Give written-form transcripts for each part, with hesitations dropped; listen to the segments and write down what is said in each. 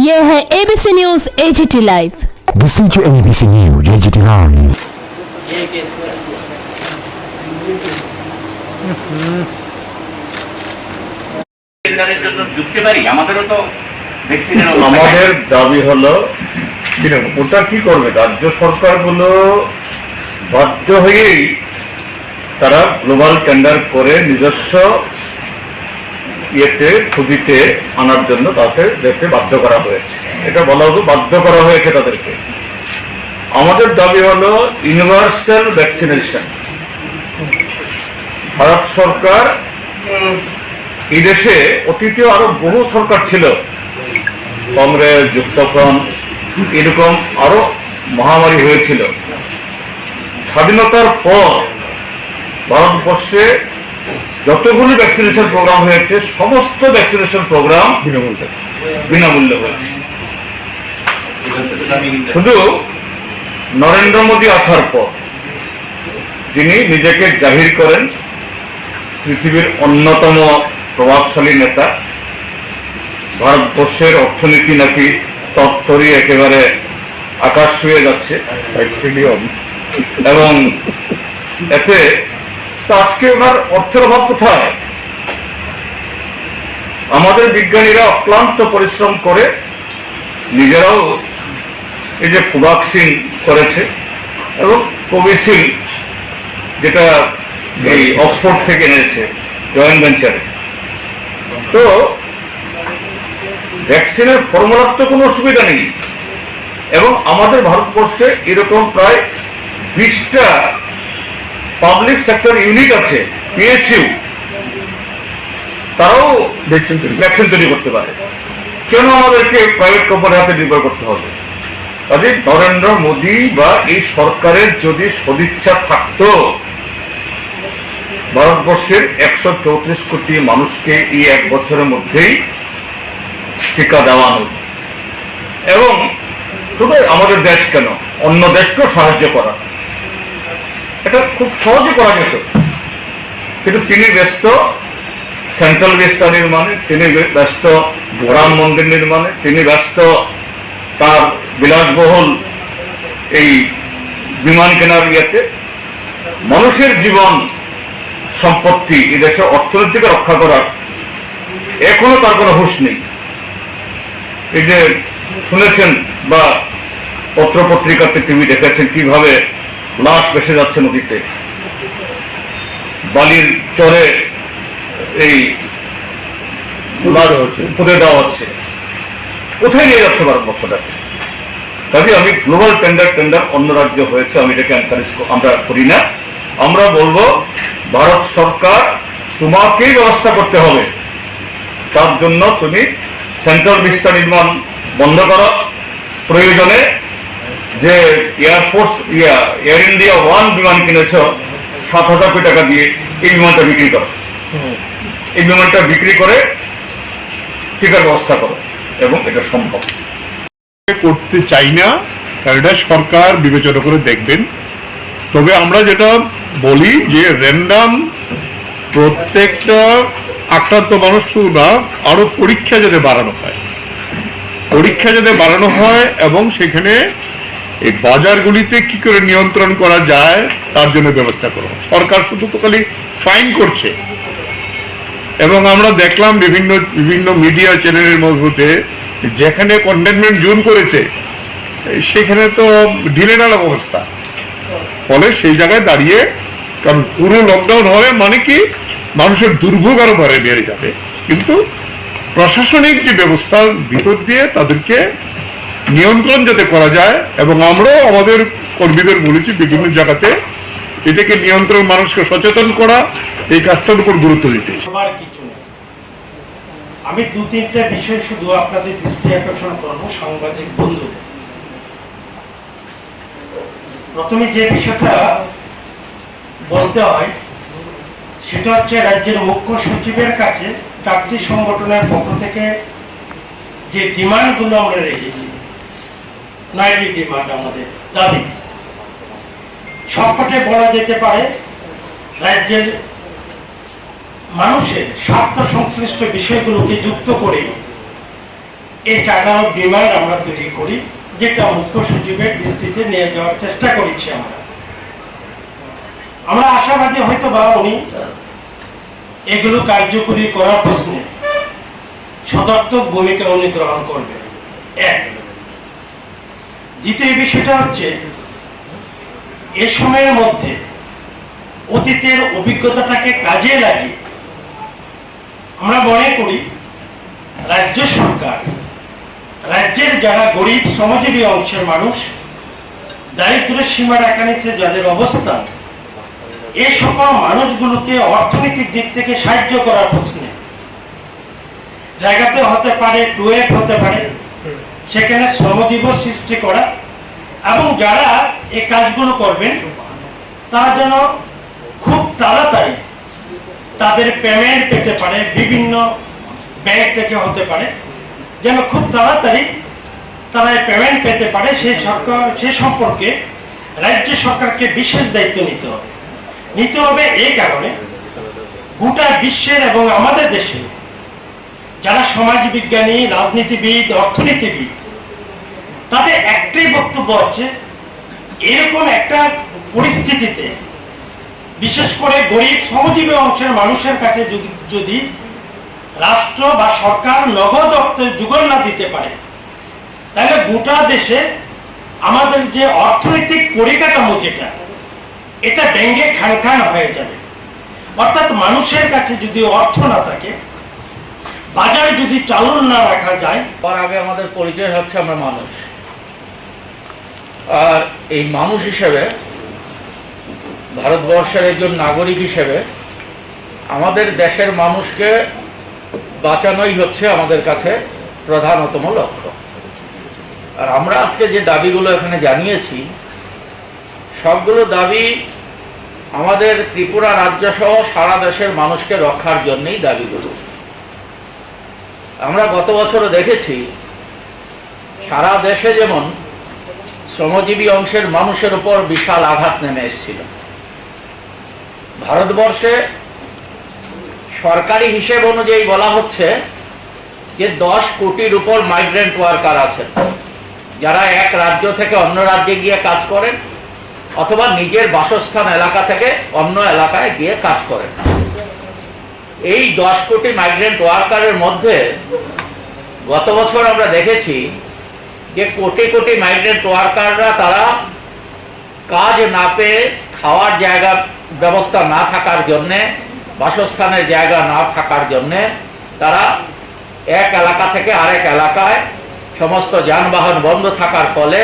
ये है ABC news AGT live. Listen to ABC News AGT Live. আমাদের দাবি হলো ওটা কি করবে, রাজ্য সরকারগুলো বাধ্য হয়েই তারা গ্লোবাল টেন্ডার করে নিজস্ব পুঁজিতে আনার জন্য তাদেরকে বাধ্য করা হয়েছে। এটা বলা হতো বাধ্য করা হয়েছে তাদেরকে। আমাদের দাবি হলো ইউনিভার্সাল ভ্যাকসিনেশন। ভারত সরকার এই দেশে অতীতে আরো বহু সরকার ছিল, কংগ্রেস, যুক্তফ্রন্ট, এরকম আরো মহামারী হয়েছিল। স্বাধীনতার পর ভারতবর্ষে যতগুলি ভ্যাকসিনেশন প্রোগ্রাম হয়েছে সমস্ত ভ্যাকসিনেশন প্রোগ্রাম বিনামূল্যে হয়েছে। শুধু নরেন্দ্র মোদী আসার পর, যিনি নিজেকে জাহির করেন পৃথিবীর অন্যতম প্রভাবশালী নেতা, ভারতবর্ষের অর্থনীতি নাকি তত্তরি একেবারে আকাশ ছুঁয়ে যাচ্ছে এবং এতে আজকে ওনার অর্থের অভাব কোথায়? আমাদের বিজ্ঞানীরা অক্লান্ত পরিশ্রম করে নিজেরাও এই যে কোভ্যাক্সিন করেছে এবং কোভিশিল্ড যেটা এই অক্সফোর্ড থেকে এনেছে জয়েন্ট ভেঞ্চারে। তো ভ্যাকসিনের ফর্মুলার তো কোনো অসুবিধা নেই এবং আমাদের ভারতবর্ষে এরকম প্রায় 20টা পাবলিক সেক্টর ইউনিট আছে, পিএসইউ, তারাও ভ্যাকসিন তৈরি করতে পারে। কেন আমাদেরকে প্রাইভেট কোম্পানির হাতে নির্ভর করতে হবে? কাজে নরেন্দ্র মোদী বা এই সরকারের যদি সদিচ্ছা থাকতো, ভারতবর্ষের 134 কোটি মানুষকে এই 1 বছরের মধ্যেই টিকা দেওয়ানো এবং শুধু আমাদের দেশ কেন অন্য দেশকেও সাহায্য করা, এটা খুব সহজে করা যেত। কিন্তু তিনি ব্যস্ত সেন্ট্রাল ভিস্টা নির্মাণে, তিনি ব্যস্ত রাম মন্দির নির্মাণে, তিনি ব্যস্ত তার বিলাসবহুল এই বিমান কেনার ইয়েতে। মানুষের জীবন সম্পত্তি এই দেশের অর্থনীতিকে রক্ষা করার এখনো তার কোনো হুঁশ নেই। এই যে শুনেছেন বা পত্র পত্রিকাতে টিভি দেখেছেন কিভাবে লাশ ভেসে যাচ্ছে নদীতে, বালির চরে এই পুঁতে দেওয়া হচ্ছে। কোথায় নিয়ে যাচ্ছে ভারতবর্ষটাকে? কাজে আমি গ্লোবাল টেন্ডার অন্য রাজ্য হয়েছে আমি এটাকে এনকারেজ আমরা করি না। আমরা বলবো ভারত সরকার তোমাকেই ব্যবস্থা করতে হবে, তার জন্য তুমি সেন্ট্রাল ভিস্টা নির্মাণ বন্ধ করো, প্রয়োজনে যে এয়ারফোর্স এয়ার ইন্ডিয়া 1 বিমান কিনেছ 7,000 কোটি টাকা দিয়ে এই বিমানটা বিক্রি করো, এই বিমানটা বিক্রি করে টিকার ব্যবস্থা করো এবং এটা সম্ভব। করতে চাই না, কারণ এটা সরকার বিবেচনা করে দেখবেন। তবে আমরা যেটা বলি যে র্যান্ডাম প্রত্যেকটা আক্রান্ত মানুষ শুধু না, আরো পরীক্ষা যাতে বাড়ানো হয় এবং সেখানে এই বাজারগুলিতে কি করে নিয়ন্ত্রণ করা যায় তার জন্য ব্যবস্থা করো। সরকার শুধু তো খালি ফাইন করছে এবং আমরা দেখলাম বিভিন্ন মিডিয়া চ্যানেলের মধ্যে যেখানে কন্টেনমেন্ট জোন করেছে সেখানে তো ঢিলে ঢালা অবস্থা। ফলে সেই জায়গায় দাঁড়িয়ে, কারণ পুরো লকডাউন হবে মানে কি মানুষের দুর্ভোগ আরো বেড়ে যাবে। কিন্তু প্রশাসনিক যে ব্যবস্থার ভিতর দিয়ে তাদেরকে নিয়ন্ত্রণ যাতে করা যায় এবং আমরাও আমাদের কর্মীদের বলেছি বিভিন্ন জায়গাতে এটাকে নিয়ন্ত্রণ, মানুষকে সচেতন করা, এই কাজটার উপর গুরুত্ব দিতে। আমি 2-3টা বিষয় শুধু আপনাদের দৃষ্টি আকর্ষণ করবো সাংবাদিক বন্ধুদের। প্রথমে যে বিষয়টা বলতে হয় সেটা হচ্ছে রাজ্যের মুখ্য সচিবের কাছে 4টি সংগঠনের পক্ষ থেকে যে ডিমান্ডগুলো আমরা রেখেছি, 9টি ডিমান্ড আমাদের দাবি, সবকটাই বলা যেতে পারে রাজ্যের মানুষের স্বার্থ সংশ্লিষ্ট বিষয়গুলোকে যুক্ত করে এই চার্টার অফ ডিমান্ড আমরা তৈরি করি, যেটা মুখ্য সচিবের দৃষ্টিতে নিয়ে যাওয়ার চেষ্টা করেছি। আমরা আশাবাদী হয়তো বা উনি এগুলো কার্যকরী করার প্রশ্নে সদর্থক ভূমিকা উনি গ্রহণ করবেন। এক, দ্বিতীয় বিষয়টা হচ্ছে এ সময়ের মধ্যে অতীতের অভিজ্ঞতাটাকে কাজে লাগিয়ে আমরা মনে করি রাজ্য সরকার, রাজ্যের যারা গরিব শ্রমজীবী অংশের মানুষ, দারিদ্র্যের সীমারেখার নিচে যাদের অবস্থান, এই সকল মানুষগুলোকে অর্থনৈতিক দিক থেকে সাহায্য করার প্রশ্নে জায়গাতে হতে পারে, টুয়েট হতে পারে, সেখানে শ্রম দিবস সৃষ্টি করা, এবং যারা এই কাজগুলো করবেন তারা যেন খুব তাড়াতাড়ি তাদের পেমেন্ট পেতে পারে, বিভিন্ন ব্যাংক থেকে হতে পারে, যেন খুব তাড়াতাড়ি তারা পেমেন্ট পেতে পারে, সেই সম্পর্কে রাজ্য সরকারকে বিশেষ দায়িত্ব নিতে হবে। এই কারণে গোটা বিশ্বের এবং আমাদের দেশে যারা সমাজবিজ্ঞানী, রাজনীতিবিদ, অর্থনীতিবিদ, তাদের একটাই বক্তব্য হচ্ছে এরকম একটা পরিস্থিতিতে বিশেষ করে গরিব শ্রমজীবী অংশের মানুষের কাছে যদি রাষ্ট্র বা সরকার নগদ অর্থের যোগান না দিতে পারে, তাহলে গোটা দেশে আমাদের যে অর্থনৈতিক পরিকাঠামো যেটা, এটা ভেঙে খান হয়ে যাবে। অর্থাৎ মানুষের কাছে যদি অর্থ না থাকে, বাজারে যদি চালন না রাখা যায়, তার আগে আমাদের পরিচয় হচ্ছে আমরা মানুষ। আর এই মানুষ হিসেবে, ভারতবর্ষের একজন নাগরিক হিসেবে আমাদের দেশের মানুষকে বাঁচানোই হচ্ছে আমাদের কাছে প্রধানতম লক্ষ্য। আর আমরা আজকে যে দাবিগুলো এখানে জানিয়েছি, সবগুলো দাবি আমাদের ত্রিপুরা রাজ্য সহ সারা দেশের মানুষকে রক্ষার জন্যই দাবিগুলো। আমরা গত বছরও দেখেছি সারা দেশে যেমন শ্রমজীবী অংশের মানুষের উপর বিশাল আঘাত নেমে এসেছিল, ভারতবর্ষে সরকারি হিসেব অনুযায়ী বলা হচ্ছে যে 10 কোটির উপর মাইগ্রেন্ট ওয়ার্কার আছেন, যারা এক রাজ্য থেকে অন্য রাজ্যে গিয়ে কাজ করেন অথবা নিজের বাসস্থান এলাকা থেকে অন্য এলাকায় গিয়ে কাজ করেন। এই 10 কোটি মাইগ্রেন্ট ওয়ার্কারের মধ্যে গত বছর আমরা দেখেছি যে কোটি কোটি মাইগ্রেন্ট ওয়ার্কাররা তারা কাজ না পেয়ে, খাওয়ার জায়গা ব্যবস্থা না থাকার জন্যে, বাসস্থানের জায়গা না থাকার জন্যে তারা এক এলাকা থেকে আরেক এলাকায়, সমস্ত যানবাহন বন্ধ থাকার ফলে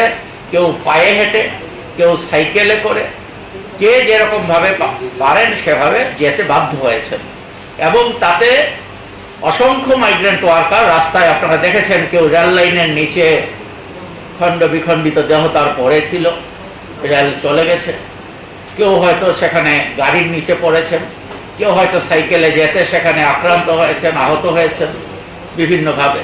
কেউ পায়ে হেঁটে, কেউ সাইকেলে করে, যে যেরকমভাবে পারেন সেভাবে যেতে বাধ্য হয়েছেন। এবং তাতে অসংখ্য মাইগ্রেন্ট ওয়ার্কার রাস্তায়, আপনারা দেখেছেন, কেউ রেল লাইনের নিচে খণ্ড বিখণ্ডিত দেহ তার পড়েছিল, রেল চলে গেছে, কেউ হয়তো সেখানে গাড়ির নিচে পড়েছেন, কেউ হয়তো সাইকেলে যেতে সেখানে আক্রান্ত হয়েছেন, আহত হয়েছেন বিভিন্নভাবে।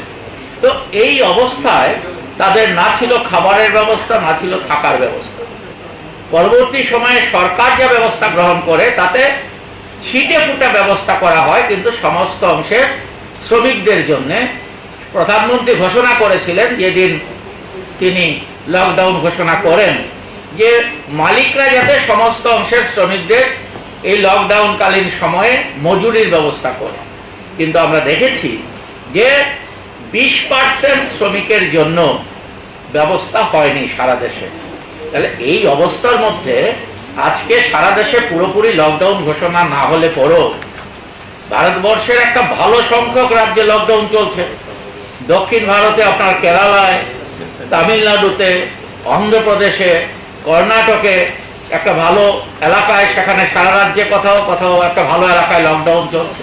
তো এই অবস্থায় তাদের না ছিল খাবারের ব্যবস্থা, না ছিল থাকার ব্যবস্থা। পরবর্তী সময়ে সরকার যে ব্যবস্থা গ্রহণ করে তাতে ছিটে ফুটে ব্যবস্থা করা হয়, কিন্তু সমস্ত অংশের শ্রমিকদের জন্য প্রধানমন্ত্রী ঘোষণা করেছিলেন যেদিন তিনি লকডাউন ঘোষণা করেন, যে মালিকরা যাতে সমস্ত অংশের শ্রমিকদের এই লকডাউনকালীন সময়ে মজুরির ব্যবস্থা করে। কিন্তু আমরা দেখেছি যে 20% শ্রমিকের জন্য ব্যবস্থা হয়নি সারা দেশে। তাহলে এই অবস্থার মধ্যে আজকে সারা দেশে পুরোপুরি লকডাউন ঘোষণা না হলে পরও ভারতবর্ষের একটা ভালো সংখ্যক রাজ্যে লকডাউন চলছে। দক্ষিণ ভারতে আপনার কেরালায়, তামিলনাড়ুতে, অন্ধ্রপ্রদেশে, কর্ণাটকে একটা ভালো এলাকায়, সেখানে সারা রাজ্যে কোথাও কোথাও একটা ভালো এলাকায় লকডাউন চলছে।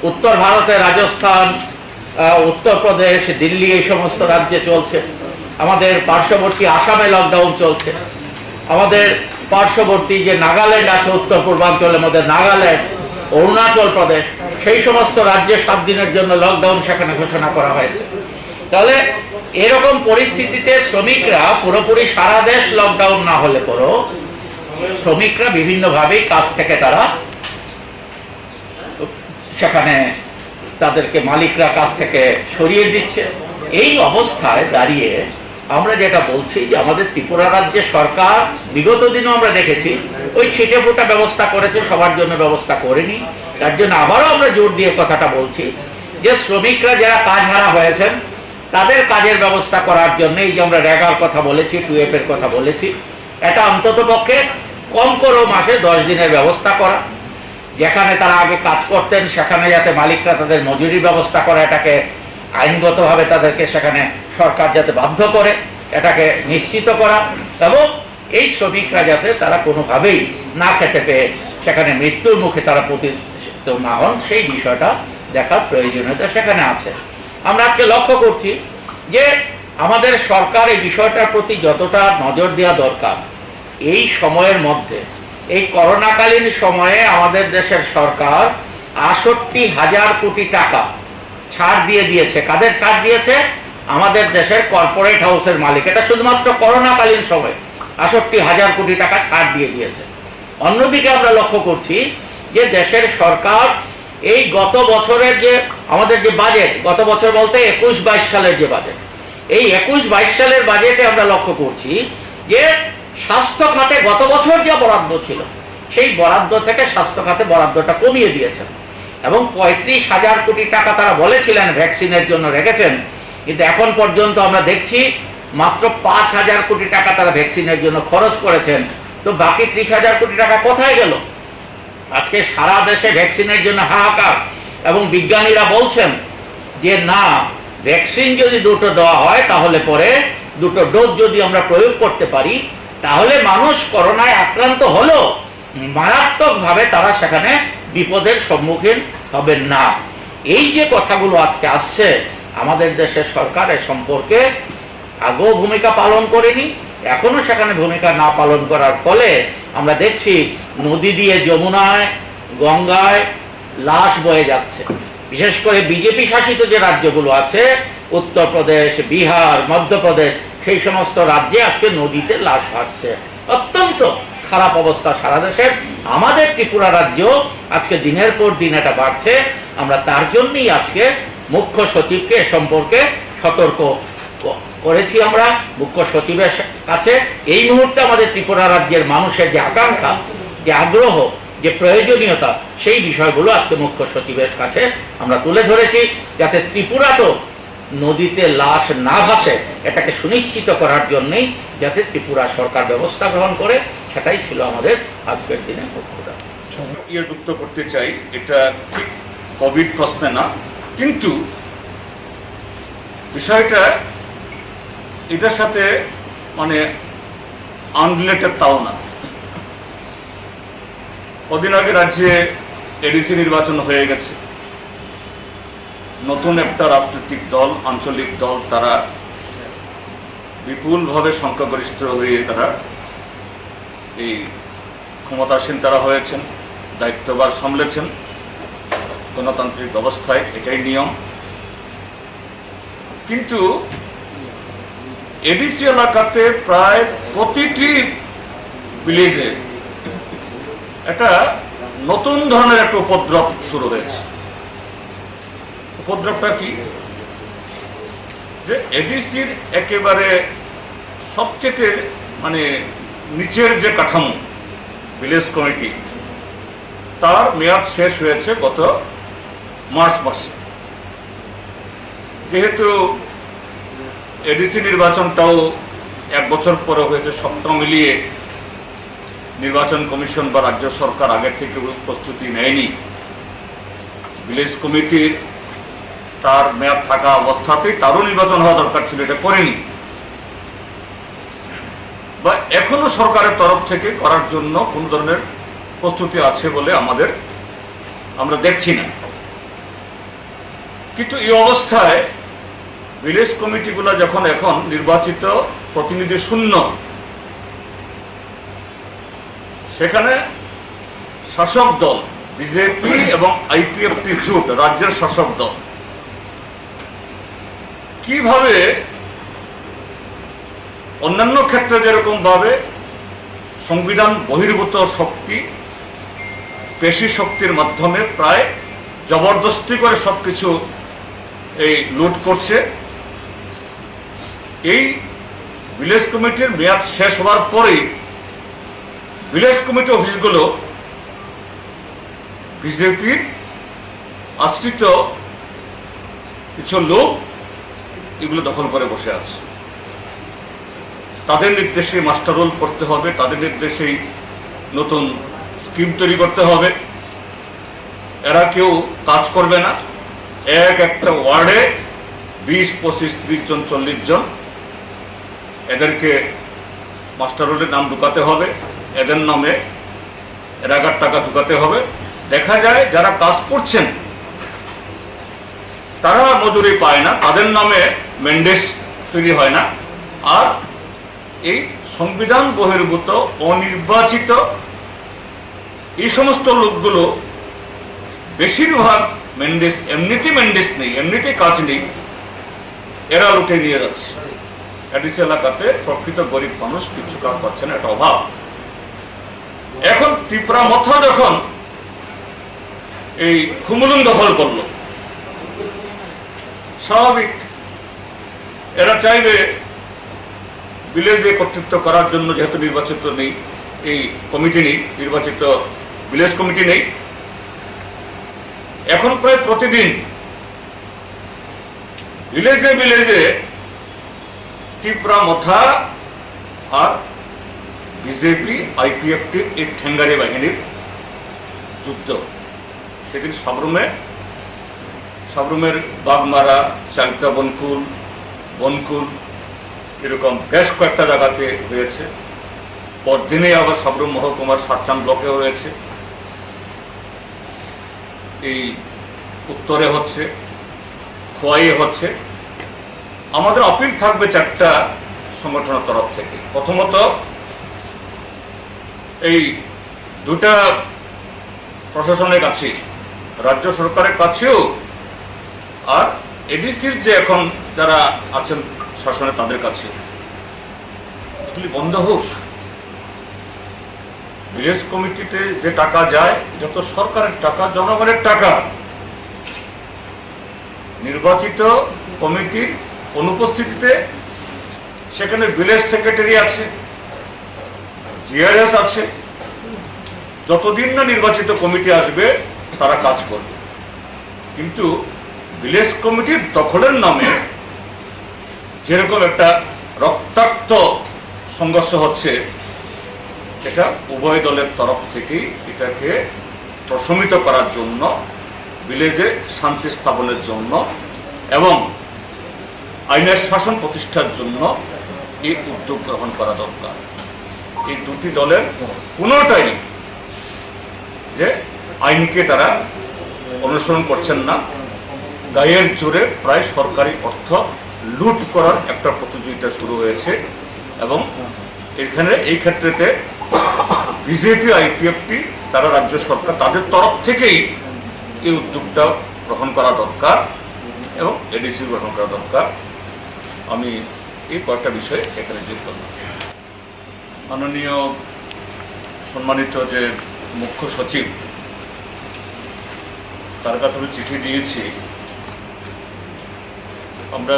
উত্তর ভারতে রাজস্থান, উত্তরপ্রদেশ, দিল্লি, এই সমস্ত রাজ্যে চলছে। আমাদের পার্শ্ববর্তী আসামে লকডাউন চলছে। আমাদের পার্শ্ববর্তী যে নাগাল্যান্ড আছে উত্তর পূর্বাঞ্চলের মধ্যে, নাগাল্যান্ড, অরুণাচল প্রদেশ, সেই সমস্ত রাজ্যে 7 দিনের জন্য লকডাউন সেখানে ঘোষণা করা হয়েছে। তাহলে এরকম পরিস্থিতিতে শ্রমিকরা পুরোপুরি সারা দেশ লকডাউন না হলে পরও শ্রমিকরা বিভিন্নভাবেই কাজ থেকে তারা সেখানে তাদেরকে মালিকরা কাজ থেকে সরিয়ে দিচ্ছে, এই অবস্থায় দাঁড়িয়ে আমরা যেটা বলছি যে আমাদের ত্রিপুরা রাজ্যের সরকার বিগত দিনও আমরা দেখেছি ওই ছিটে ফোটা ব্যবস্থা করেছে, সবার জন্য ব্যবস্থা করেনি। তার জন্য আবারও আমরা জোর দিয়ে কথাটা বলছি যে শ্রমিকরা যারা কাজ হারা হয়েছেন তাদের কাজের ব্যবস্থা করার জন্য এই যে আমরা রেগার কথা বলেছি, 2F এর কথা বলেছি, এটা অন্তত পক্ষে কম করেও মাসে 10 দিনের ব্যবস্থা করা, যেখানে তারা আগে কাজ করতেন সেখানে যাতে মালিকরা তাদের মজুরির ব্যবস্থা করে, এটাকে আইনগতভাবে তাদেরকে সেখানে সরকার যাতে বাধ্য করে এটাকে নিশ্চিত করা, এবং এই শ্রমিকরা যাতে তারা কোনোভাবেই না খেতে পেয়ে সেখানে মৃত্যুর মুখে তারা পতিত না হন সেই বিষয়টা দেখার প্রয়োজনীয়তা সেখানে আছে। আমরা আজকে লক্ষ্য করছি যে আমাদের সরকার এই বিষয়টার প্রতি যতটা নজর দেওয়া দরকার, এই সময়ের মধ্যে এই করোনাকালীন সময়ে আমাদের দেশের সরকার ৬৮,০০০ কোটি টাকা ছাড় দিয়ে দিয়েছে। কাদের ছাড় দিয়েছে? আমাদের দেশের কর্পোরেট হাউসের মালিক। এটা শুধুমাত্র করোনাকালীন সময় ৬৮,০০০ কোটি টাকা ছাড় দিয়ে দিয়েছে। অন্যদিকে আমরা লক্ষ্য করছি যে দেশের সরকার এই গত বছরের যে আমাদের যে বাজেট, গত বছর বলতে ২১-২২ সালের যে বাজেট, এই ২১-২২ সালের বাজেটে আমরা লক্ষ্য করছি যে স্বাস্থ্য খাতে গত বছর যে বরাদ্দ ছিল সেই বরাদ্দ থেকে স্বাস্থ্য খাতে বরাদ্দটা কমিয়ে দিয়েছেন, এবং ৩৫,০০০ কোটি টাকা তারা বলেছিলেন ভ্যাকসিনের জন্য রেখেছেন, কিন্তু এখন পর্যন্ত আমরা দেখছি মাত্র ৫,০০০ কোটি টাকা তারা ভ্যাকসিনের জন্য খরচ করেছেন। তো বাকি ৩০,০০০ কোটি টাকা কোথায় গেল? আজকে সারা দেশে ভ্যাকসিনের জন্য হাহাকার, এবং বিজ্ঞানীরা বলছেন যে না, ভ্যাকসিন যদি 2টো দেওয়া হয় তাহলে পরে 2টো ডোজ যদি আমরা প্রয়োগ করতে পারি তাহলে মানুষ করোনায় আক্রান্ত হলো মারাত্মকভাবে তারা সেখানে বিপদের সম্মুখীন হবেন না। এই যে কথাগুলো আজকে আসছে, আমাদের দেশের সরকার এ সম্পর্কে আগেও ভূমিকা পালন করেনি, এখনো সেখানে ভূমিকা না পালন করার ফলে আমরা দেখছি নদী দিয়ে যমুনায়, গঙ্গায় লাশ বয়ে যাচ্ছে। বিশেষ করে বিজেপি শাসিত যে রাজ্যগুলো আছে, উত্তরপ্রদেশ, বিহার, মধ্যপ্রদেশ, সেই সমস্ত রাজ্যে আজকে নদীতে লাশ ভাসছে। অত্যন্ত খারাপ অবস্থা সারা দেশের। আমাদের ত্রিপুরা রাজ্য আজকে দিনের পর দিন এটা বাড়ছে। আমরা তার জন্যই আজকে মুখ্য সচিবকে এ সম্পর্কে সতর্ক করেছি। আমরা মুখ্য সচিবের কাছে এই মুহূর্তে আমাদের ত্রিপুরা রাজ্যের মানুষের যে আকাঙ্ক্ষা, যে আগ্রহ, যে প্রয়োজনীয়তা, সেই বিষয়গুলো আজকে মুখ্য সচিবের কাছে আমরা তুলে ধরেছি, যাতে ত্রিপুরা তো নদীতে লাশ না ভাসে এটাকে সুনিশ্চিত করার জন্যই যাতে ত্রিপুরা সরকার ব্যবস্থা গ্রহণ করে, সেটাই ছিল আমাদের আজকের দিনের মুখ্যটা। যুক্ত করতে চাই, এটা ঠিক কোভিড প্রশ্নে না, কিন্তু বিষয়টা এটার সাথে মানে আনরিলেটেড তাও না। কদিন আগে রাজ্যে এডিসি নির্বাচন হয়ে গেছে, নতুন একটা রাজনৈতিক দল, আঞ্চলিক দল, তারা বিপুলভাবে সংখ্যাগরিষ্ঠ হয়ে তারা এই ক্ষমতাসীন তারা হয়েছেন, দায়িত্বভার সামলেছেন গণতান্ত্রিক ব্যবস্থায়, এটাই নিয়ম। কিন্তু এডিসি এলাকাতে প্রায় প্রতিটি ভিলেজে একটা নতুন ধরনের একটা উপদ্রব শুরু হয়েছে। উপদ্রবটা কি? যে এডিসির একেবারে সবচেয়ে মানে নিচের যে কাঠামো ভিলেজ কমিটি, তার মেয়াদ শেষ হয়েছে গত মার্চ মাসে। যেহেতু এডিসি নির্বাচনটাও 1 বছর পরে হয়েছে, সবটা মিলিয়ে নির্বাচন কমিশন বা রাজ্য সরকার আগের থেকে প্রস্তুতি নেয়নি। ভিলেজ কমিটির তার মেয়াদ থাকা অবস্থাতেই তারও নির্বাচন হওয়া দরকার ছিল, এটা করেনি, বা এখনো সরকারের তরফ থেকে করার জন্য কোন ধরনের প্রস্তুতি আছে বলে আমরা দেখছি না। কিন্তু এই অবস্থায় ভিলেজ কমিটিগুলো যখন এখন নির্বাচিত প্রতিনিধি শূন্য, সেখানে শাসক দল বিজেপি এবং আইপিএফটি জোট, রাজ্যের শাসক দল, কিভাবে অন্যান্য ক্ষেত্রে যেরকম ভাবে সংবিধান বহির্ভূত শক্তি, পেশি শক্তির মাধ্যমে প্রায় জবরদস্তি করে সবকিছু এই লুট করছে, এই ভিলেজ কমিটির মেয়াদ শেষ হওয়ার পরেই ভিলেজ কমিটি অফিসগুলো বিজেপির আশ্রিত কিছু লোক এগুলো দখল করে বসে আছে। তাদের নির্দেশে মাস্টার রোল করতে হবে, তাদের নির্দেশেই নতুন স্কিম তৈরি করতে হবে। এরা কেউ কাজ করবে না। একটা ওয়ার্ডে 20, 25, 30 জন, 40 জন এদেরকে মাস্টার রোলের নাম ঢুকাতে হবে, এদের নামে এলাকার টাকা ঢুকাতে হবে। দেখা যায় যারা কাজ করছেন তারা মজুরি পায় না, তাদের নামে মেন্ডেস তৈরি হয় না। আর এই সংবিধান বহির্ভূত অনির্বাচিত এই সমস্ত লোকগুলো বেশিরভাগ মেন্ডেস নেই, এমনিতেই কাজ নেই, এরা লুটে নিয়ে যাচ্ছে। এডিসি এলাকাতে প্রকৃত গরিব মানুষ কিছু কাজ পাচ্ছে না, এটা অভাব। এখন ত্রিপুরা মথা যখন এই খুমুলুং দখল করলো, স্বাভাবিক এরা চাইবে ভিলেজে কর্তৃত্ব করার জন্য, যেহেতু নির্বাচিত নেই, এই কমিটি নেই, নির্বাচিত ভিলেজ কমিটি নেই। এখন প্রায় প্রতিদিন ভিলেজে ত্রিপুরা মথা আর বিজেপি আইপিএফটির এই ঠেঙ্গারি বাহিনীর যুদ্ধ। সেদিন সাবরুমের বাগমারা, চালতা বনকুল এরকম বেশ কয়েকটা জায়গাতে হয়েছে। পরদিনে আবার সাবরুম মহকুমার 7 ব্লকে হয়েছে। এই উত্তরে হচ্ছে, খোয়াইয়ে হচ্ছে। আমাদের আপিল থাকবে 4টা সংগঠনের তরফ থেকে। প্রথমত এই 2টা প্রশাসনের কাছে, রাজ্য সরকারের কাছেও, আর এডিসির যে এখন যারা আছেন শাসনে তাদের কাছে এগুলি বন্ধ হোক। ভিলেজ কমিটিতে যে টাকা যায় যত সরকারের টাকা, জনগণের টাকা। নির্বাচিত কমিটির অনুপস্থিতিতে সেখানে ভিলেজ সেক্রেটারি আছে, জিআরএস আছে। যতদিন না নির্বাচিত কমিটি আসবে তারা কাজ করবে। কিন্তু ভিলেজ কমিটির দখলের নামে যেরকম একটা রক্তাক্ত সংঘর্ষ হচ্ছে, এটা উভয় দলের তরফ থেকেই এটাকে প্রশমিত করার জন্য, ভিলেজে শান্তি স্থাপনের জন্য এবং আইনের শাসন প্রতিষ্ঠার জন্য এই উদ্যোগ গ্রহণ করা দরকার। এই দুটি দলের কোনোটাই যে আইনকে তারা অনুসরণ করছেন না, গায়ের জোরে প্রায় সরকারি অর্থ লুট করার একটা প্রতিযোগিতা শুরু হয়েছে। এবং এই ক্ষেত্রেতে বিজেপি আইপিএফটি, তারা রাজ্য সরকার, তাদের তরফ থেকেই এই উদ্যোগটা গ্রহণ করা দরকার এবং এডিসি গ্রহণ করা দরকার। আমি এই কয়েকটা বিষয়ে এখানে যোগ করলাম। মাননীয় সম্মানিত যে মুখ্য সচিব, তার কাছে আমি চিঠি দিয়েছি। আমরা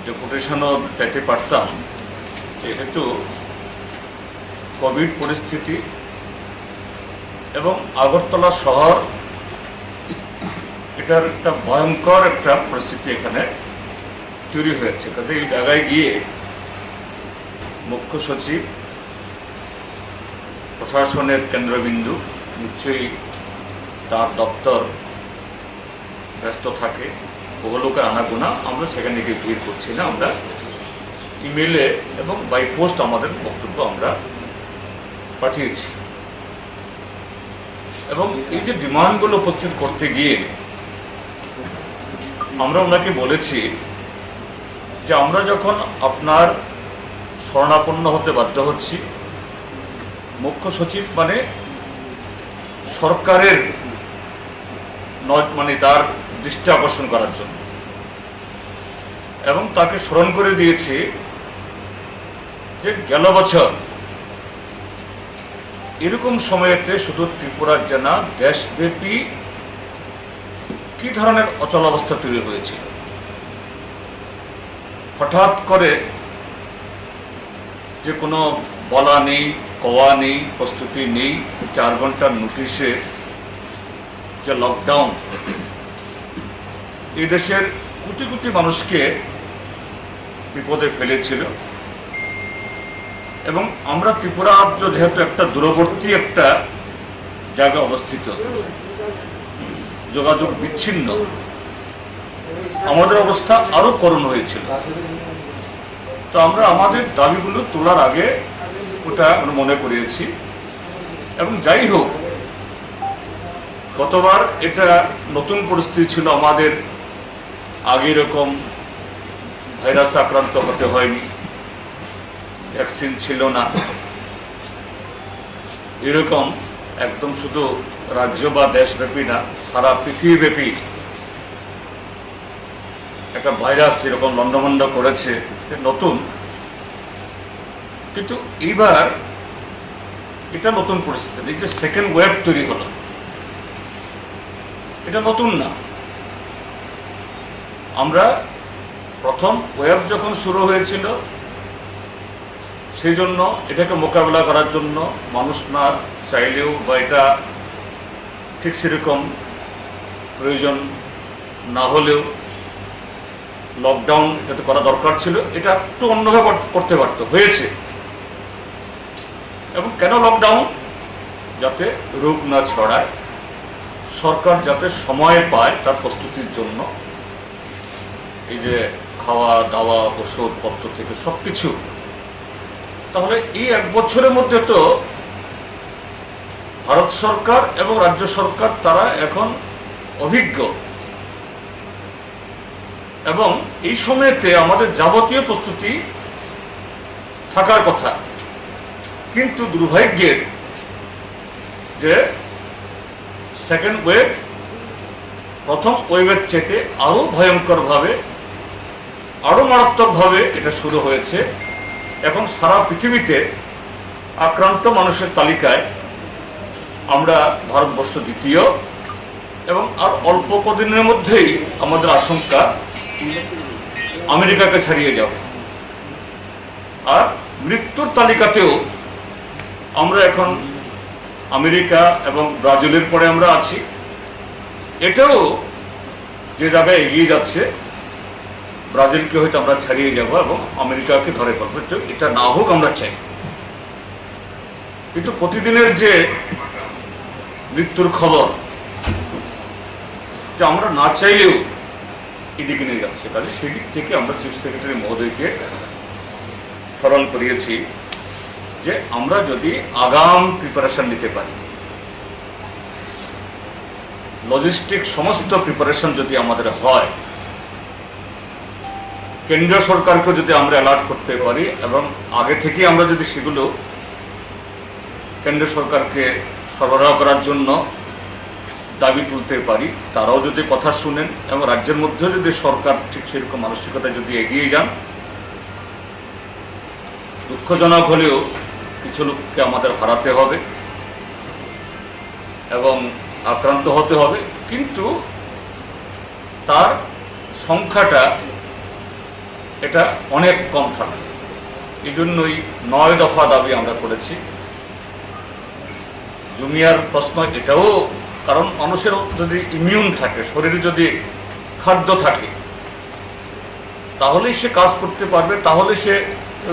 ডেপুটেশনও চাইতে পারতাম, যেহেতু কোভিড পরিস্থিতি এবং আগরতলা শহর, এটার একটা ভয়ঙ্কর একটা পরিস্থিতি এখানে তৈরি হয়েছে। কাজে এই জায়গায় গিয়ে মুখ্য সচিব, প্রশাসনের কেন্দ্রবিন্দু, নিশ্চয়ই তার দপ্তর ব্যস্ত থাকে, বহু লোকের আনাগোনা, আমরা সেখানে গিয়ে ভিড় করছি না। আমরা ইমেলে এবং বাই পোস্ট আমাদের বক্তব্য আমরা পাঠিয়েছি। এবং এই যে ডিমান্ডগুলো উপস্থিত করতে গিয়ে আমরা ওনাকে বলেছি যে আমরা যখন আপনার শরণাপন্ন হতে বাধ্য হচ্ছি, মুখ্য সচিব মানে সরকারের মানে তার দৃষ্টি আকর্ষণ করার জন্য, এবং তাকে স্মরণ করে দিয়েছি যে গেল বছর এরকম সময়েতে শুধু ত্রিপুরার জেলা, দেশব্যাপী কি ধরনের অচল অবস্থা তৈরি হয়েছিল। হঠাৎ করে যে কোনো বলা নেই, কওয়া নেই, প্রস্তুতি নেই, 4 ঘন্টার নোটিশে যে লকডাউন এই দেশের কোটি কোটি মানুষকে বিপদে ফেলেছিল। এবং আমরা ত্রিপুরা রাজ্য যেহেতু একটা দূরবর্তী একটা জায়গায় অবস্থিত, যোগাযোগ বিচ্ছিন্ন, আমাদের অবস্থা আরো করুণ হয়েছিল। তো আমরা আমাদের দাবিগুলো তোলার আগে ওটা আমরা মনে করিয়েছি। এবং যাই হোক, গতবার এটা নতুন পরিস্থিতি ছিল, আমাদের আগে এরকম ভাইরাসে আক্রান্ত হতে হয়নি, ভ্যাকসিন ছিল না, এরকম একদম শুধু রাজ্য বা দেশব্যাপী না, সারা পৃথিবীব্যাপী একটা ভাইরাস যেরকম লন্ডভন্ড করেছে, নতুন। কিন্তু এইবার এটা নতুন পরিস্থিতি, এই যে সেকেন্ড ওয়েভ তৈরি হলো, এটা নতুন না। আমরা প্রথম ওয়েভ যখন শুরু হয়েছিল, সেই জন্য এটাকে মোকাবেলা করার জন্য মানুষ না চাইলেও বা এটা ঠিক সেরকম প্রয়োজন না হলেও লকডাউন যাতে করা দরকার ছিল, এটা একটু অন্যভাবে করতে পারতো, হয়েছে। এবং কেন লকডাউন? যাতে রোগ না ছড়ায়, সরকার যাতে সময় পায় তার প্রস্তুতির জন্য, এই যে খাওয়া দাওয়া, ওষুধপত্র থেকে সবকিছু। তাহলে এই 1 বছরের মধ্যে তো ভারত সরকার এবং রাজ্য সরকার তারা এখন অভিজ্ঞ, এবং এই সময়তে আমাদের যাবতীয় প্রস্তুতি থাকার কথা। কিন্তু দুর্ভাগ্যের যে সেকেন্ড ওয়েভ প্রথম ওয়েভের চেয়ে আরো ভয়ঙ্করভাবে, আরো মারাত্মকভাবে এটা শুরু হয়েছে। এখন সারা পৃথিবীতে আক্রান্ত মানুষের তালিকায় আমরা ভারতবর্ষ দ্বিতীয়, এবং আর অল্প কদিনের মধ্যেই আমাদের আশঙ্কা আমেরিকাকে ছাড়িয়ে যাবে। আর মৃত্যুর তালিকাতেও আমরা এখন আমেরিকা এবং ব্রাজিলের পরে আমরা আছি। এটাও যে জায়গায় এগিয়ে যাচ্ছে, ব্রাজিলকে হয়তো আমরা ছাড়িয়ে যাব এবং আমেরিকাকে ধরে ফেলবো। এটা না হোক আমরা চাই, কিন্তু প্রতিদিনের যে মৃত্যুর খবর, যে আমরা না চাইলেও এদিকে নিয়ে যাচ্ছে। কাজে সেদিক থেকে আমরা চিফ সেক্রেটারি মহোদয়কে স্মরণ করিয়েছি যে আমরা যদি আগাম প্রিপারেশন নিতে পারি, লজিস্টিক সমস্ত প্রিপারেশন যদি আমাদের হয়, কেন্দ্রীয় সরকারকে যদি আমরা অ্যালার্ট করতে পারি এবং আগে থেকে আমরা যদি সেগুলো কেন্দ্রীয় সরকারকে সরবরাহ করার জন্য দাবি তুলতে পারি, তারাও যদি কথা শুনেন এবং রাজ্যের মধ্যে যদি সরকার ঠিক সেরকম মানসিকতা যদি এগিয়ে যান, দুঃখজনক হলেও কিছু লোককে আমাদের হারাতে হবে এবং আক্রান্ত হতে হবে, কিন্তু তার সংখ্যাটা এটা অনেক কম থাকবে। এই জন্যই 9 দফা দাবি আমরা করেছি। জুমিয়ার প্রশ্ন এটাও, কারণ মানুষের যদি ইমিউন থাকে, শরীরে যদি খাদ্য থাকে, তাহলেই সে কাজ করতে পারবে, তাহলে সে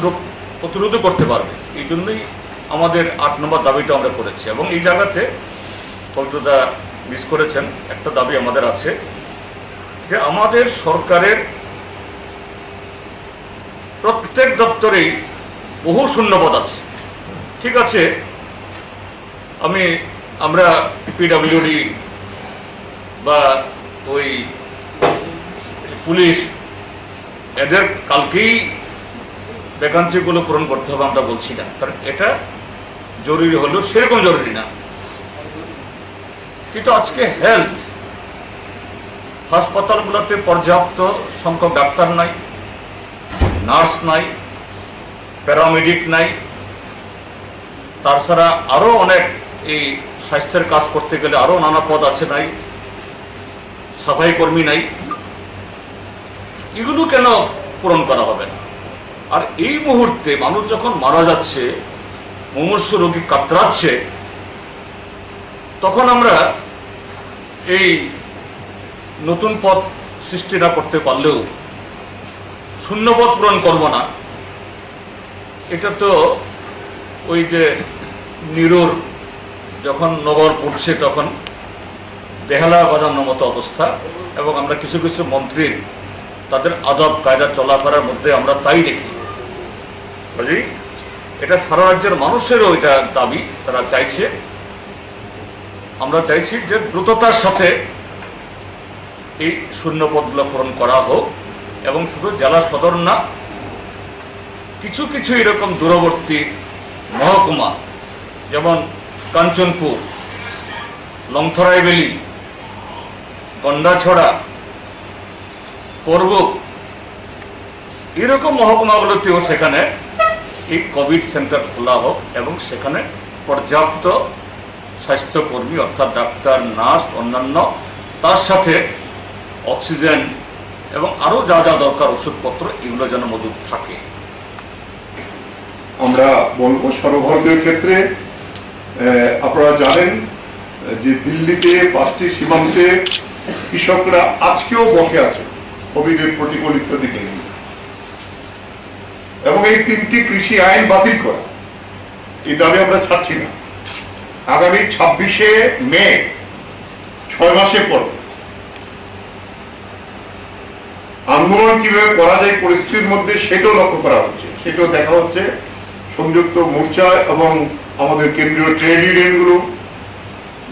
রোগ প্রতিরোধ করতে পারবে। এই জন্যই আমাদের 8 নম্বর দাবিটা আমরা করেছি। এবং এই জায়গাতে কবিতা মিস করেছেন, একটা দাবি আমাদের আছে যে আমাদের সরকারের প্রত্যেক দপ্তরেই বহু শূন্যপদ আছে। ঠিক আছে, আমরা পিডব্লিউডি বা ওই পুলিশ, এদের কালকেই ভ্যাকান্সিগুলো পূরণ করতে হবে আমরা বলছি না, কারণ এটা জরুরি হলেও সেরকম জরুরি না। কিন্তু আজকে হেলথ হাসপাতালগুলোতে পর্যাপ্ত সংখ্যক ডাক্তার নাই, নার্স নাই, প্যারামেডিক নাই, তাছাড়া আরো অনেক এই স্বাস্থ্যের কাজ করতে গেলে আরো নানা পদ আছে নাই, সাফাই কর্মী নাই। এগুলো কেন পূরণ করা হবে না। আর এই মুহূর্তে মানুষ যখন মারা যাচ্ছে, মুমূর্ষু রোগী কাতরাচ্ছে, তখন আমরা এই নতুন পদ সৃষ্টি না করতে পারলেও শূন্য পদ পূরণ করব না, এটা তো ওই যে নিরুর যখন নগর পড়ছে তখন বেহালা বাজানোর মতো অবস্থা। এবং আমরা কিছু কিছু মন্ত্রীর তাদের আদব কায়দা চলাফেরার মধ্যে আমরা তাই দেখি। বুঝলি, এটা সারা রাজ্যের মানুষেরও এটা দাবি, তারা চাইছে। আমরা চাইছি যে দ্রুততার সাথে এই শূন্য পদগুলো পূরণ করা হোক, এবং শুধু জেলা সদর না, কিছু কিছু এরকম দূরবর্তী মহকুমা যেমন কাঞ্চনপুর, লংথরাইবেলি, গন্ডাছড়া, করবুক, এরকম মহকুমাগুলোতেও সেখানে এই কোভিড সেন্টার খোলা হোক এবং সেখানে পর্যাপ্ত স্বাস্থ্যকর্মী অর্থাৎ ডাক্তার, নার্স, অন্যান্য, তার সাথে অক্সিজেন এবং আরও যা যা দরকার ওষুধপত্র, এগুলো যেন মজুদ থাকে। আমরা বলবো সর্বভারতীয় ক্ষেত্রে আপনারা জানেন যে দিল্লিতে 5টি সীমান্তে কৃষকরা আজকেও বসে আছে কোভিডের প্রতিকূল ইত্যাদি নিয়ে, এবং এই 3টি কৃষি আইন বাতিল করা, এই দাবি আমরা ছাড়ছি না। আগামী 26শে মে 6 মাসের পর আন্দোলন কিভাবে করা যায় পরিস্থিতির মধ্যে সেটাও লক্ষ্য করা হচ্ছে, সেটাও দেখা হচ্ছে। সংযুক্ত মোর্চা এবং আমাদের কেন্দ্রীয় ট্রেড ইউনিয়নগুলো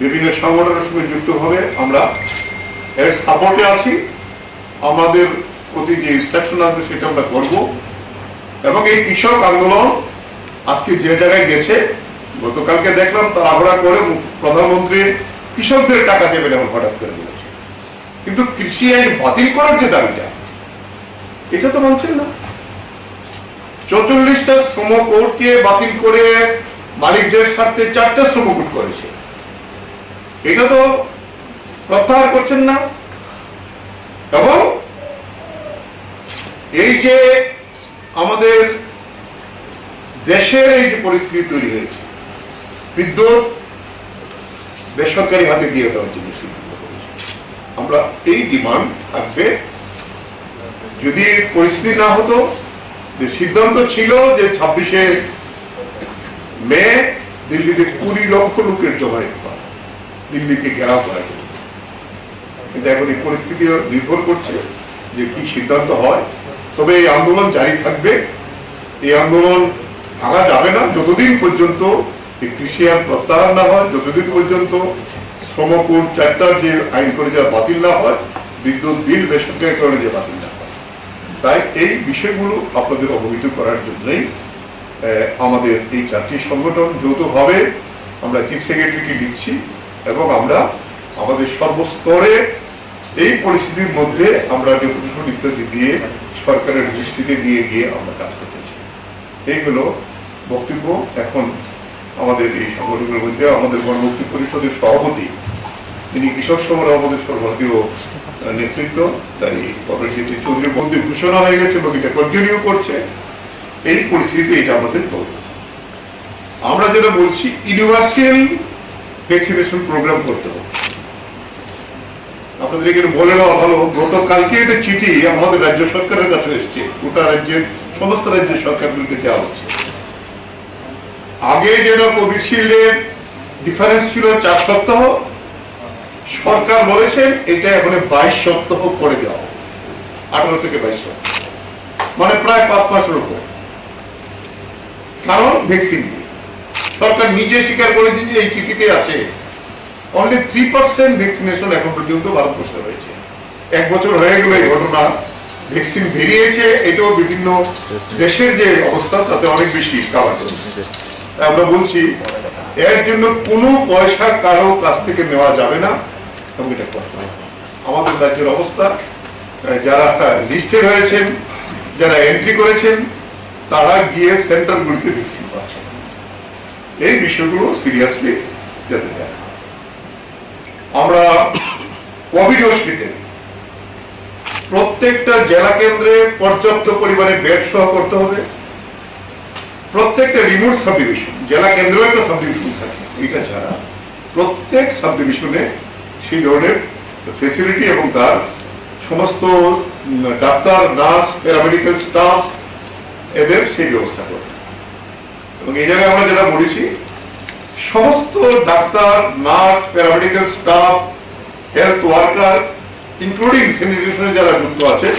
বিভিন্ন সংগঠনের সঙ্গে যুক্ত হবে, আমরা এর সাপোর্টে আছি। আমাদের প্রতি যে ইনস্ট্রাকশন আসবে সেটা আমরা করব। এবং এই কৃষক আন্দোলন আজকে যে জায়গায় গেছে, গতকালকে দেখলাম তাড়াহুড়া করে প্রধানমন্ত্রী কৃষকদের টাকা দেবেন এখন হঠাৎ করে বলেছে, কিন্তু কৃষি আইন বাতিল করার যে দাবিটা, এটা তো মানছেন না। 44টা শ্রম কোডকে বাতিল করে মালিকদের স্বার্থে 4টা শ্রম কোড করেছে, এটা তো প্রত্যাহার করছেন না। এবং এই যে আমাদের দেশের এই যে পরিস্থিতি তৈরি হয়েছে, বিদ্যুৎ বেসরকারি হাতে দিয়ে দেওয়ার জন্য সিদ্ধান্ত করেছে। আমরা এই ডিমান্ড থাকবে, যদি পরিস্থিতি না হতো, যে সিদ্ধান্ত ছিল যে 26শে মে দিল্লিতে 20 লক্ষ লোকের জমায়েত করা, দিল্লিকে ঘেরাও করা জন্য। কিন্তু এখন এই পরিস্থিতি নির্ভর করছে যে কি সিদ্ধান্ত হয়। তবে এই আন্দোলন জারি থাকবে, এই আন্দোলন ভাঙা যাবে না যতদিন পর্যন্ত এই কৃষি আইন প্রত্যাহার না হয়, যতদিন পর্যন্ত শ্রম কোড 4টার যে আইন করে যা বাতিল না হয়, বিদ্যুৎ বিল বেসরকারীকরণে যে বাতিল না হয়। তাই এই বিষয়গুলো আপনাদের অবহিত করার জন্যই আমাদের এই 4টি সংগঠন যৌথভাবে আমরা চিফ সেক্রেটারিকে দিচ্ছি, এবং আমরা আমাদের সর্বস্তরে এই পরিস্থিতির মধ্যে আমরা ডেপুটেশন ইত্যাদি দিয়ে সরকারের দৃষ্টিতে নিয়ে গিয়ে আমরা কাজ করতে চাই। এইগুলো বক্তব্য। এখন আমাদের এই সংগঠনের মধ্যে আমাদের গণমুক্তি পরিষদের সভাপতি, তিনি কৃষক সভার আমাদের সর্বভারতীয় নেতৃত্ব, তাই কমরেড চৌধুরীর মধ্যে ঘোষণা হয়ে গেছে এবং এটা কন্টিনিউ করছে। এই পরিস্থিতিতে এটা আমাদের বলব, আমরা যেটা বলছি ইউনিভার্সাল ভ্যাকসিনেশন প্রোগ্রাম করতে হবে। আপনাদের এখানে বলে দেওয়া ভালো, গতকালকে একটা চিঠি আমাদের রাজ্য সরকারের কাছে এসছে, গোটা রাজ্যের সমস্ত রাজ্যের সরকারগুলিকে দেওয়া হচ্ছে। আগে যেটা কোভিশিল্ডের ডিফারেন্স ছিল 4 সপ্তাহ, সরকার বলেছেন এটা এখন 22 সপ্তাহ করে দেওয়া, 18 থেকে 22 সপ্তাহ, মানে প্রায় 5 মাসের উপর। কারণ ভ্যাকসিন সরকার নিজে স্বীকার করেছে যে এই চিঠিতে আছে অনলি 3% ভ্যাকসিনেশন এখন পর্যন্ত ভারতবর্ষে হয়েছে। 1 বছর হয়ে গেল এই ঘটনা, ভ্যাকসিন বেরিয়েছে, এটাও বিভিন্ন দেশের যে অবস্থা তাতে অনেক বেশি কাভার করছে। আমরা বলছি এর জন্য কোনো পয়সা কারো কাছ থেকে নেওয়া যাবে না, এবং এটা করতে হবে। আমাদের রাজ্যের অবস্থা, যারা লিস্টেড হয়েছেন, যারা এন্ট্রি করেছেন, তারা গিয়ে সেন্টারগুলিতে ভ্যাকসিন পাচ্ছেন। এই বিষয়গুলো সিরিয়াসলি যাতে দেখা। আমরা কোভিড হসপিটাল প্রত্যেকটা জেলা কেন্দ্রে পর্যাপ্ত পরিমাণে বেড সহ করতে হবে। প্রত্যেকটা রিমোট সাব ডিভিশন, জেলা কেন্দ্রেও একটা সাব ডিভিশন থাকে, এটা ছাড়া প্রত্যেক সাব ডিভিশনে সেই ধরনের ফেসিলিটি এবং তার সমস্ত ডাক্তার, নার্স, প্যারামেডিক্যাল স্টাফ এদের সেই ব্যবস্থা করবে। এবং এই জায়গায় আমরা যেটা বলেছি, সমস্ত doctor, nurse, paramedical staff, health worker including স্যানিটেশনে যারা যুক্ত আছে,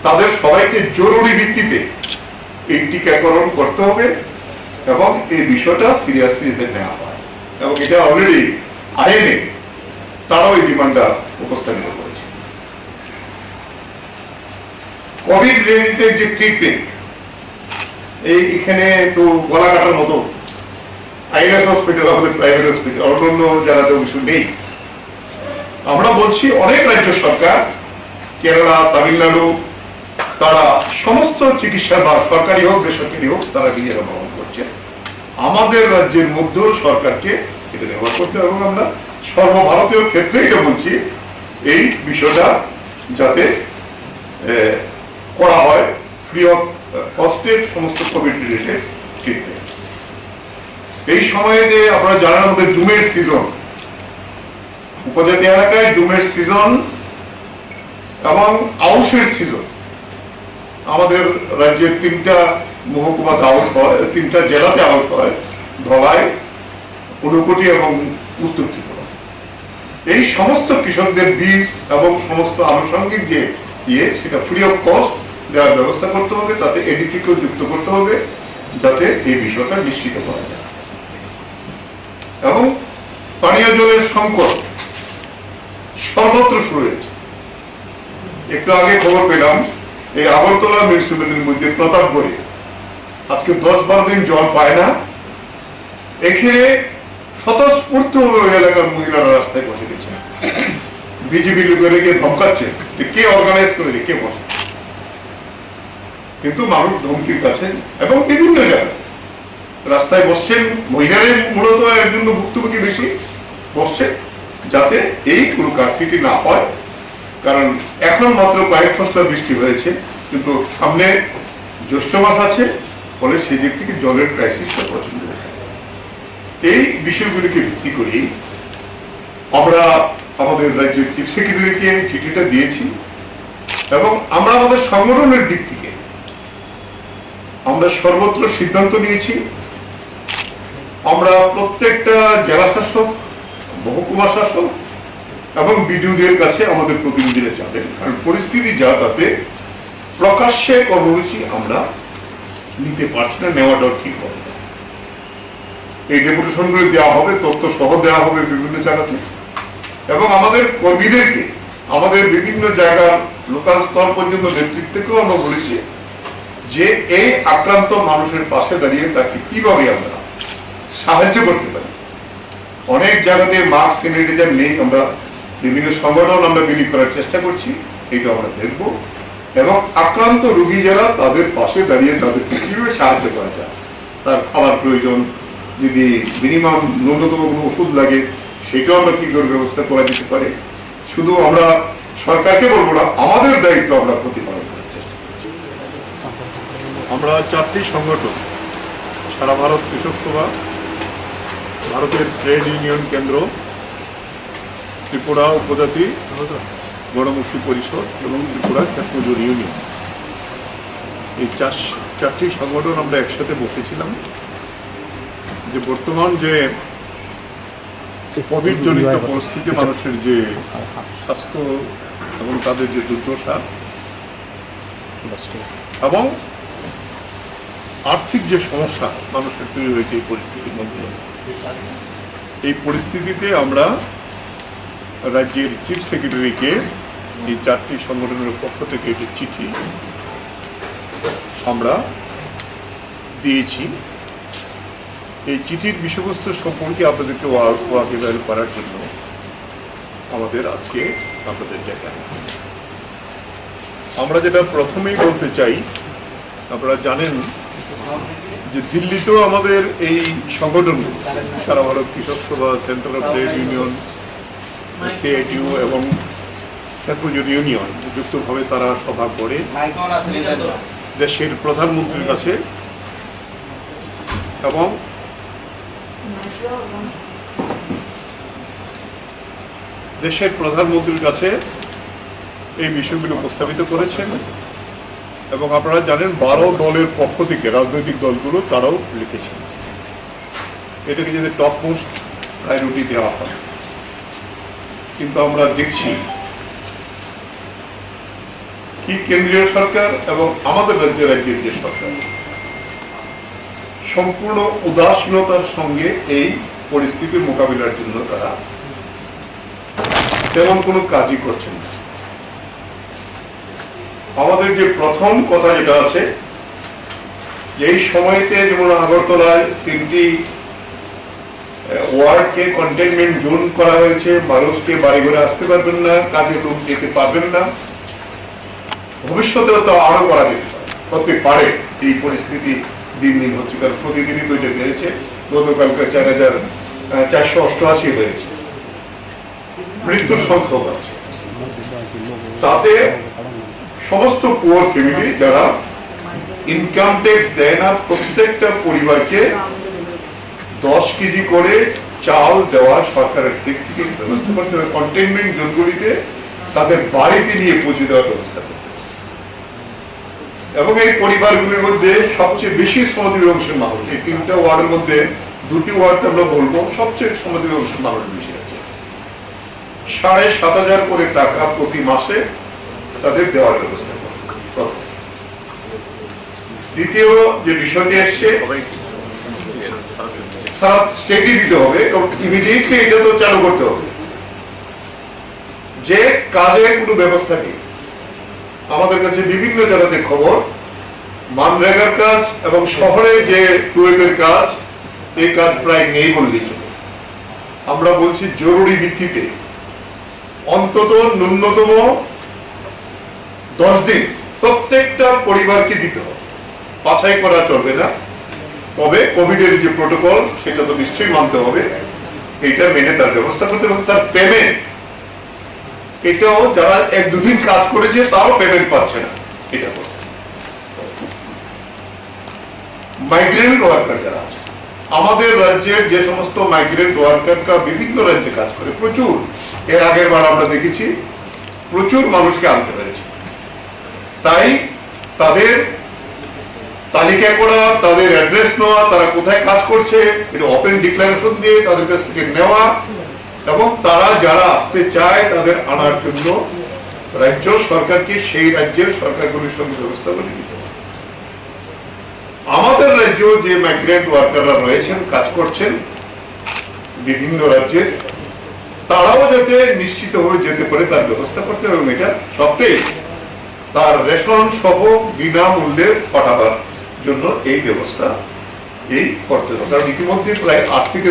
তাদের সবাইকে জরুরি ভিত্তিতে এই টিকাকরণ করতে হবে এবং এই বিষয়টা সিরিয়াসলি যাতে নেওয়া হয়। এবং এটা অলরেডি আইনে তারাও এই ডিমান্ডটা উপস্থাপিত করেছে। কোভিড রিলেটেড যে ট্রিটমেন্ট, এখানে তো গলা কাটার মতো আইএস হসপিটাল, আমাদের প্রাইভেট হসপিটাল, অন্যান্য যারা তো কিছু নেই। আমরা বলছি অনেক রাজ্য সরকার, কেরালা, তামিলনাড়ু, তারা সমস্ত চিকিৎসা বা সরকারি হোক বেসরকারি হোক তারা নিজেরা বহন করছে। আমাদের রাজ্যের মধ্যেও সরকারকে এটা ব্যবহার করতে হবে এবং আমরা সর্বভারতীয় ক্ষেত্রে এটা বলছি, এই বিষয়টা যাতে করা হয় ফ্রি অফ কস্টের সমস্ত কোভিড রিলেটেড ট্রিটমেন্ট। এই সময়ে যে আপনারা জানেন আমাদের জুমের সিজন, উপজাতি এলাকায় জুমের সিজন এবং আউশের সিজন। আমাদের রাজ্যের 3টা মহকুমাতে আউশ হয়, 3টা জেলাতে আউশ হয়, ধলাই, ঊনকোটি এবং উত্তর ত্রিপুরা। এই সমস্ত কৃষকদের বীজ এবং সমস্ত আনুষঙ্গিক যে সেটা ফ্রি অফ কস্ট দেওয়ার ব্যবস্থা করতে হবে, তাতে এডিসি কেও যুক্ত করতে হবে যাতে এই বিষয়টা নিশ্চিত করা যায়। এবং পানীয় জলের সংকট সর্বত্র শুরু হয়েছে। একটু আগে খবর পেলাম এই আগরতলা মিউনিসিপ্যালিটির মধ্যে প্রতাপগড়ে আজকে 10-12 দিন জল পায় না। এখানে স্বতঃস্ফূর্ত এলাকার মহিলারা রাস্তায় বসে গেছে, বিজেপি লোকেরা গিয়ে ধমকাচ্ছে যে কে অর্গানাইজ করেছে, কে বসে। কিন্তু মানুষ ধমকির কাছে এবং বিভিন্ন জায়গায় রাস্তায় বসছেন, মহিলাদের মূলত এর জন্য ভুক্তভোগী বেশি বসছে, যাতে এই কোনো কারসিটি না হয়। কারণ এখন মাত্র কয়েক ফসলা বৃষ্টি হয়েছে, কিন্তু সামনে জ্যৈষ্ঠ মাস আছে, ফলে সেই দিক থেকে জলের ক্রাইসিসটা প্রচন্ড। এই বিষয়গুলিকে ভিত্তি করি আমরা আমাদের রাজ্যের চিফ সেক্রেটারিকে চিঠিটা দিয়েছি এবং আমরা আমাদের সংগঠনের দিক থেকে আমরা সর্বত্র সিদ্ধান্ত নিয়েছি। আমরা প্রত্যেকটা জেলা শাসক, মহকুমা শাসক এবং বিডিওদের কাছে আমাদের প্রতিনিধিরা যাবেন, কারণ পরিস্থিতি যা তাতে প্রকাশ্যে কর্মসূচি আমরা নিতে পারছি না, নেওয়াটাও ঠিক হবে। এই ডেপুটেশন গুলো দেওয়া হবে, তথ্য সহ দেওয়া হবে বিভিন্ন জায়গাতে এবং আমাদের কর্মীদেরকে আমাদের বিভিন্ন জায়গার লোকাল স্তর পর্যন্ত নেতৃত্বকেও আমরা বলেছি যে এই আক্রান্ত মানুষের পাশে দাঁড়িয়ে তাকে কিভাবে আমরা সাহায্য করতে পারি। অনেক জায়গাতে মাস্ক, স্যানিটাইজার নেই, আমরা বিভিন্ন সংগঠন আমরা বিলি করার চেষ্টা করছি, এটা আমরা দেখব এবং আক্রান্ত রোগী যারা তাদের পাশে দাঁড়িয়ে তাদেরকে কিভাবে সাহায্য করা যায়। তার খাবার প্রয়োজন, যদি মিনিমাম ন্যূনতম কোনো ওষুধ লাগে সেটাও আমরা কি করে ব্যবস্থা করা যেতে পারে। শুধু আমরা সরকারকে বলবো না, আমাদের দায়িত্ব আমরা প্রতিপালন করার চেষ্টা করছি। আমরা 4টি সংগঠন, সারা ভারত কৃষক সভা, ভারতের ট্রেড ইউনিয়ন কেন্দ্র, ত্রিপুরা উপজাতি গণমুক্তি পরিষদ এবং ত্রিপুরা খ্যাতমজুর ইউনিয়ন, এই 4টি সংগঠন আমরা একসাথে বসেছিলাম যে বর্তমান যে কোভিড জনিত পরিস্থিতি, মানুষের যে স্বাস্থ্য এবং তাদের যে দুর্দশা এবং আর্থিক যে সমস্যা মানুষের তৈরি হয়েছে এই পরিস্থিতির মধ্যে, এই পরিস্থিতিতে আমরা রাজ্যের চিফ সেক্রেটারিকে এই 4টি সংগঠনের পক্ষ থেকে একটি চিঠি আমরা দিয়েছি। এই চিঠির বিষয়বস্তু সম্পর্কে আপনাদেরকে ওয়াকিবহাল করার জন্য আমাদের আজকে আপনাদের দেখা। আমরা যেটা প্রথমেই বলতে চাই, আপনারা জানেন যে দিল্লিতেও আমাদের এই সংগঠন সারা ভারত কৃষক সভা, centre of trade union, CITU এবং একজন ইউনিয়ন যুক্তভাবে তারা সভা করে দেশের প্রধানমন্ত্রীর কাছে এবং দেশের প্রধানমন্ত্রীর কাছে এই বিষয়গুলো উপস্থাপিত করেছেন। এবং আপনারা জানেন 12 দলের পক্ষ থেকে রাজনৈতিক দলগুলো তারাও লিখেছেন এটাকে যদি টপ মোস্ট প্রায়োরিটি দেওয়া হয়। কিন্তু আমরা দেখছি কি কেন্দ্রীয় সরকার এবং আমাদের রাজ্যের যে সরকার সম্পূর্ণ উদাসীনতার সঙ্গে এই পরিস্থিতি মোকাবিলার জন্য তারা তেমন কোনো কাজই করছেন না। আমাদের যে প্রথম কথা যেটা আছে, এই সময়তে যেমন আগরতলায় 3টি ওয়ার্ডকে কন্টেইনমেন্ট জোন করা হয়েছে, মানুষকে বাড়ি ঘরে আসতে পারবেন না, কাজে লোক যেতে পারবেন না, ভবিষ্যতেও তো আরো করা যেতে পারে। এই পরিস্থিতি দিন দিন হচ্ছে, কারণ প্রতিদিনই দুইটা বেড়েছে, গতকালকে 4,488 হয়েছে, মৃত্যুর সংখ্যা আছে। তাতে সমস্ত পুয়ার ফ্যামিলি যারা ইনকাম ট্যাক্স দেয় না, প্রত্যেকটা পরিবারকে 10 কেজি করে চাল দেওয়া সরকারের দিক থেকে ব্যবস্থা করতে হবে। কন্টেইনমেন্ট জোনগুলিতে তাদের বাড়িতে নিয়ে পৌঁছে দেওয়ার ব্যবস্থা করতে হবে। এবং এই পরিবারগুলির মধ্যে সবচেয়ে বেশি শ্রমজীবী অংশের মানুষ, এই 3টা ওয়ার্ডের মধ্যে 2টি ওয়ার্ড আমরা বলবো সবচেয়ে শ্রমজীবী অংশের মানুষ বেশি আছে। 7,500 করে টাকা প্রতি মাসে তাদের দেওয়ার ব্যবস্থা করবে প্রথম। দ্বিতীয় যে বিষয়টি এসছে, সারা স্টেটই দিতে হবে, ইমিডিয়েটলি এটা তো চালু করতে হবে যে কাজের কোনো ব্যবস্থা নেই। আমাদের কাছে বিভিন্ন জায়গাতে খবর, মানরেগার কাজ এবং শহরে যে টুয়েবের কাজ, এই কাজ প্রায় নেই বললেই চলে। আমরা বলছি জরুরি ভিত্তিতে অন্তত ন্যূনতম 10 দিন প্রত্যেকটা পরিবারকে দিতে হবে, বাছাই করা চলবে না। তবে কোভিডের যে প্রোটোকল সেটা তো নিশ্চয়ই মানতে হবে, এটা মেনে তার ব্যবস্থা করতে হবে। তার পেমেন্ট, এটাও যারা 1-2 দিন কাজ করেছে তারও পেমেন্ট পাচ্ছে না, এটা মাইগ্রেন্ট ওয়ার্কার যারা আছে আমাদের রাজ্যের, যে সমস্ত মাইগ্রেন্ট ওয়ার্কাররা বিভিন্ন রাজ্যে কাজ করে, প্রচুর, এর আগের বার আমরা দেখেছি প্রচুর মানুষকে আনতে হয়েছে। তাই তাদের তালিকা করা, তাদের অ্যাড্রেস নেওয়া, তারা কোথায় কাজ করছে এটা ওপেন ডিক্লারেশন দিয়ে তাদের কাছ থেকে নেওয়া, এবং তারা যারা আসতে চায় তাদের আনার জন্য রাজ্য সরকারকে সেই রাজ্যের সরকারগুলির সঙ্গে ব্যবস্থা করে দিতে হবে। আমাদের রাজ্য যে মাইগ্রেন্ট ওয়ার্কাররা রয়েছেন, কাজ করছেন বিভিন্ন রাজ্যের, তারাও যাতে নিশ্চিত হয়ে যেতে পারে তার ব্যবস্থা করতে হবে। এবং এটা সবটাই তার রেশন সহ বিনামূল্যে পাঠাবার জন্য এই ব্যবস্থা করতে হবে। কারণ ইতিমধ্যে প্রায় 8 থেকে